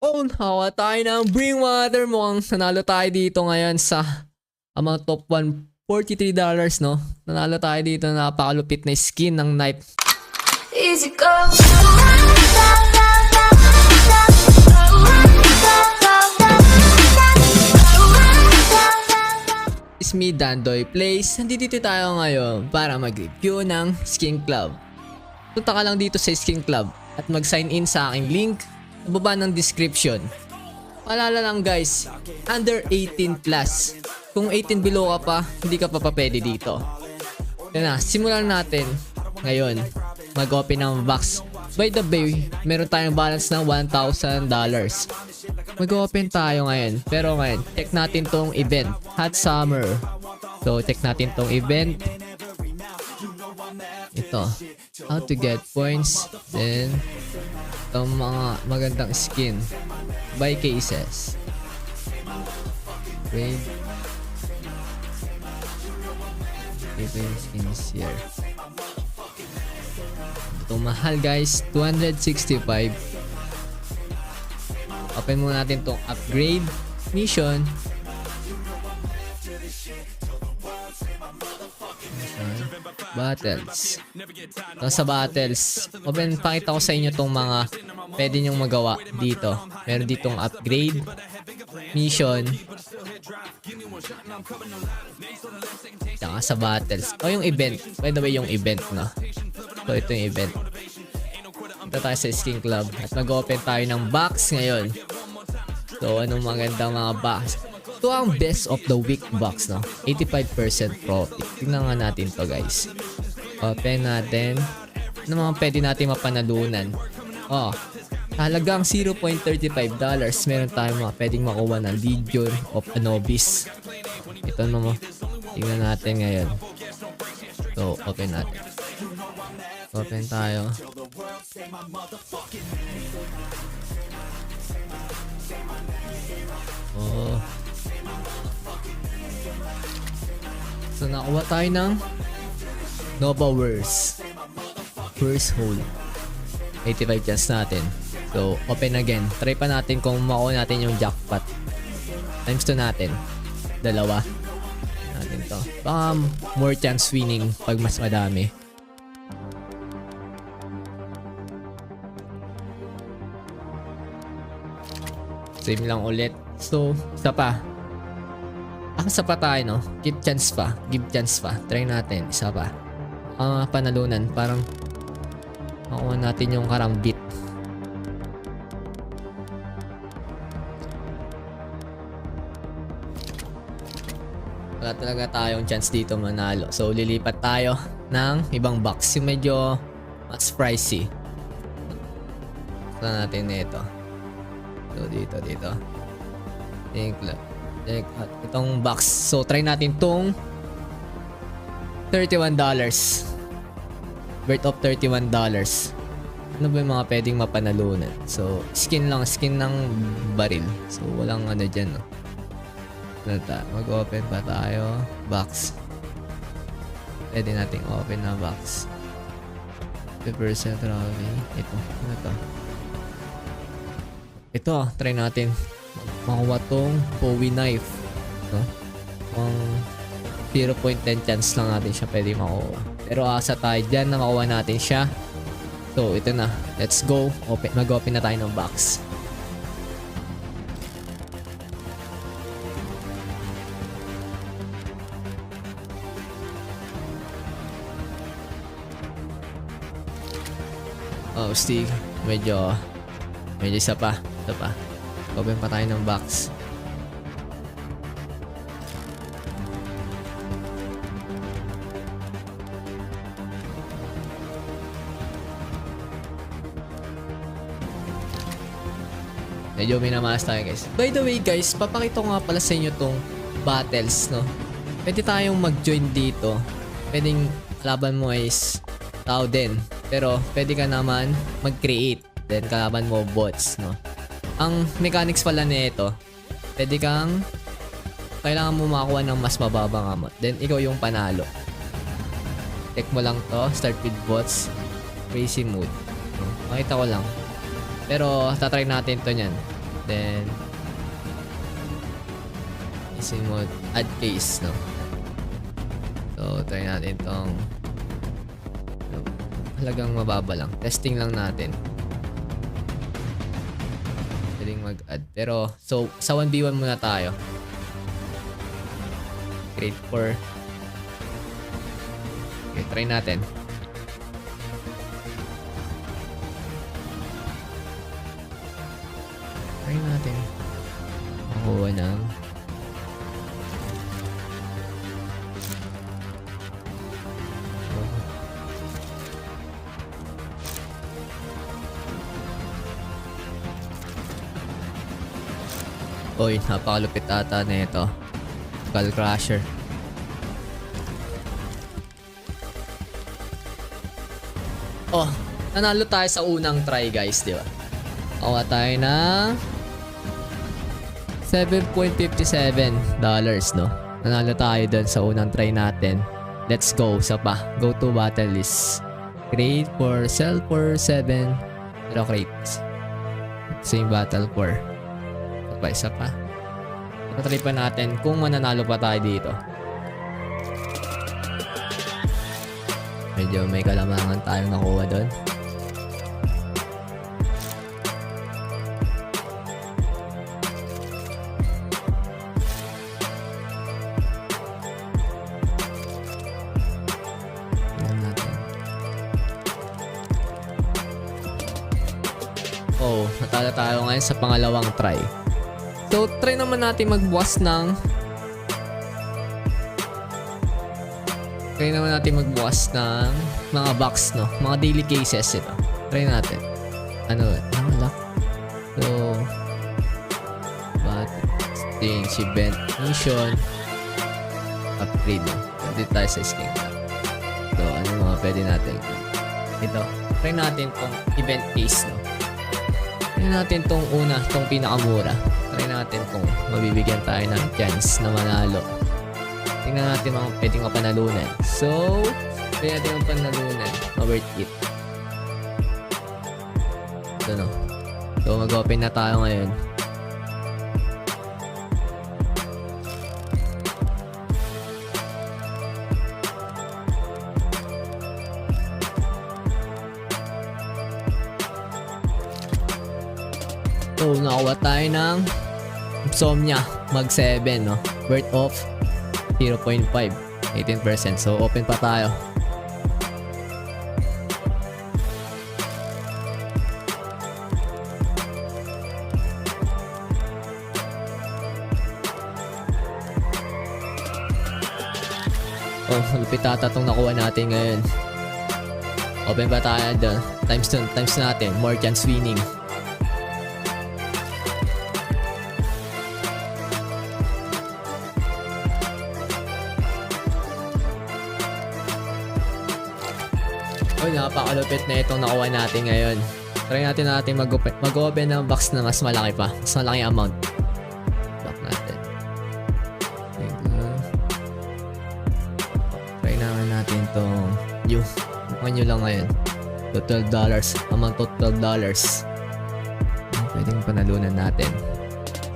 Oh, hawa tayo ng Bring Water. Mukhang nanalo tayo dito ngayon sa amount top $143, no? Nanalo tayo dito na napakalupit na skin ng knife. Easy go. It's me, Dandoy Plays. Nandito tayo ngayon para mag-review ng Skin Club. Punta ka lang dito sa Skin Club at mag-sign in sa aking link sa baba ng description. Paalala lang guys, under 18 plus. Kung 18 below ka pa, hindi ka pa pwede dito. Yan na, simulan natin ngayon. Mag-open ng box. By the way, meron tayong balance ng $1,000. Mag-open tayo ngayon. Pero ngayon, check natin tong event. Hot Summer. So, check natin tong event. Ito. How to get points. Then, itong mga magandang skin. Buy cases. Trade. Ito yung skins here. Ito mahal guys. 265. Open muna natin tong upgrade mission. Battles. Ito sa battles. Open, pakita ko sa inyo tong mga pwede nyong magawa dito. Meron ditong upgrade mission. Saka sa battles. O yung event. By the way, yung event, no? So ito yung event. Ito tayo sa Skin Club at mag-open tayo ng box ngayon. So anong magandang mga box? Ito ang best of the week box, no? 85% profit. Tingnan nga natin to guys. Open natin. Ano mga pwede natin mapanalunan? Oh, halagang $0.35. Meron tayong mga pwedeng makuha ng Legion of Anubis. Ito naman. Tingnan natin ngayon. So open natin. Open tayo. Oh. So nakuha tayo ng Nova Wars. First hole. 85 chance natin. So open again. Try pa natin kung makuha natin yung jackpot. Times 2 natin. Dalawa. Natin to. Baka more chance winning pag mas madami. Same lang ulit. So, isa pa. Isa pa tayo, no? Give chance pa. Give chance pa. Try natin. Isa pa. Panalunan. Parang makuha natin yung karambit. Wala talaga tayong chance dito manalo. So, lilipat tayo ng ibang box. Yung medyo mas pricey. Saan natin ito? So, dito. Itong box. So, try natin tong $31. Worth of $31. Ano ba yung mga pwedeng mapanalunan? So, skin lang. Skin ng baril. So, walang ano dyan, no? Mag-open pa tayo. Box. Pwede nating open na box. 50% rally. Ano to? Ito, try natin makuha tong Bowie knife. No? Ang 0.10 chance lang natin siya pwede makuha. Pero asa tayo dyan na makuha natin siya. So, ito na. Let's go. Mag-open na tayo ng box. Oh, Steve. Medyo isa pa. Ito pa. Open pa tayo ng box. Medyo minamalas tayo guys. By the way guys, papakita ko nga pala sa inyo tong battles, no? Pwede tayong mag-join dito. Pwedeng laban mo is tao din. Pero pwede ka naman mag-create. Then kalaban mo bots, no? Ang mechanics pala nito, pwede kang kailangan mo makakuha ng mas mababang amount. Then ikaw yung panalo. Check mo lang to, start with bots, crazy mode. Makita ko lang. Pero tatry natin to nyan. Then, isin mo, add case, no? So, try natin tong halagang mababa lang. Testing lang natin. Pwedeng mag-add. Pero, so, sa 1v1 muna tayo. Grade 4. Okay, try natin. Try natin. Makuha ng Oy, napakalupit ata na ito. Skull Crusher. Oh, nanalo tayo sa unang try guys, di ba? Awa tayo ng $7.57, no? Nanalo tayo dun sa unang try natin. Let's go, isa pa. Go to battle list. Create for, sell for 7. Pero crates. Same battle for. Isa pa. Patry pa natin kung mananalo pa tayo dito. Medyo may kalamangan tayong nakuha doon. Oh, natalo tayo ngayon sa pangalawang try. So, try naman natin magbukas ng mga box, no? Mga daily cases ito. Try natin. Ano? Lock. So, exchange, event, mission, upgrade, no? Dito tayo sa skin. So, ano mga pwede natin? Ito. Try natin tong event case, no? Try natin tong una, tong pinakamura. Try natin kung mabibigyan tayo ng chance na manalo. Tingnan natin mga pwedeng mapanalunan. So, try natin ang panalunan. Ma-worth it. Ito, no? So, mag-open na tayo ngayon. So, nakuha tayo ng Insomnia mag 7, no? Worth of 0.5, 18%. So, open pa tayo. Oh, lupit ata itong nakuha natin ngayon. Open pa tayo doon. Times natin. More chance winning. Oh, napakalupit na itong nakuha natin ngayon. Try natin mag-open ng box na mas malaki pa. Mas malaki amount. Back natin. Try natin itong new. Mukhang new lang ngayon. $12. Amount of $12. Pwedeng panalunan natin.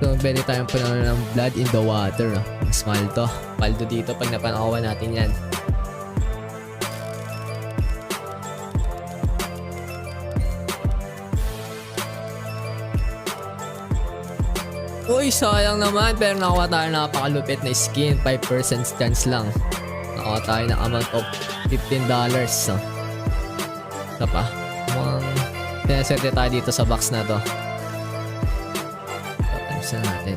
So, pwede tayong panalunan ng Blood in the Water. No? Mas mahal to. Paldo dito pag napanakuha natin yan. Uy, sayang naman. Pero nakuha tayo ng napakalupit na skin. 5% chance lang. Nakuha tayo ng amount of $15. So, ito pa. Mukhang sinaserte tayo dito sa box na to. Times na natin.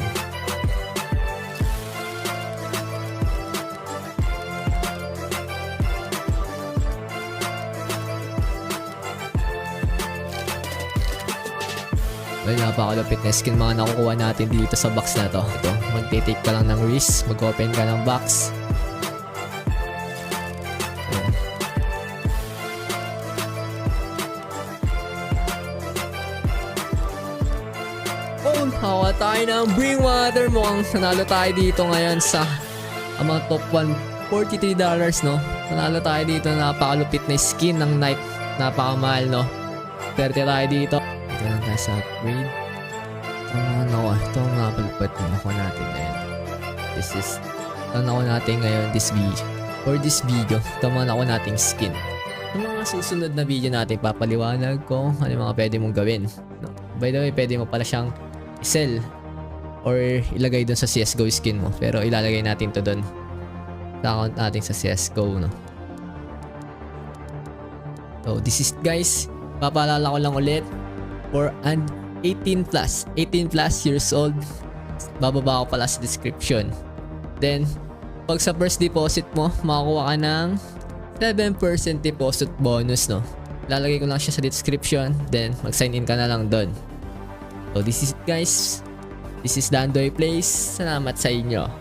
Well, napakalupit na skin mga nakukuha natin dito sa box na to. Ito, magtitake ka lang ng risk, mag-open ka ng box. Ayan. Oh, hawa tayo ng Bring Water. Mukhang nanalo tayo dito ngayon sa amount of $143, no? Nanalo tayo dito na napakalupit na skin ng Knight. Napakamahal, no? 30 tayo dito. Ito lang tayo sa upgrade. Ito nga palpat na ako natin ngayon. Ako natin ngayon this video. For this video, ito ako nating skin. Sa mga susunod na video natin, papaliwanag ko ano mga pwede mong gawin. No? By the way, pwede mo pala siyang i-sell or ilagay doon sa CSGO skin mo. Pero ilalagay natin to doon sa account natin sa CSGO. No? So, this is guys, papaalala ko lang ulit for an 18 plus years old, bababa ko pala sa description. Then, pag sa first deposit mo, makakuha ka ng 7% deposit bonus, no? Lalagay ko lang siya sa description, then mag-sign in ka na lang doon. So, this is it guys. This is Dandoy Plays. Salamat sa inyo.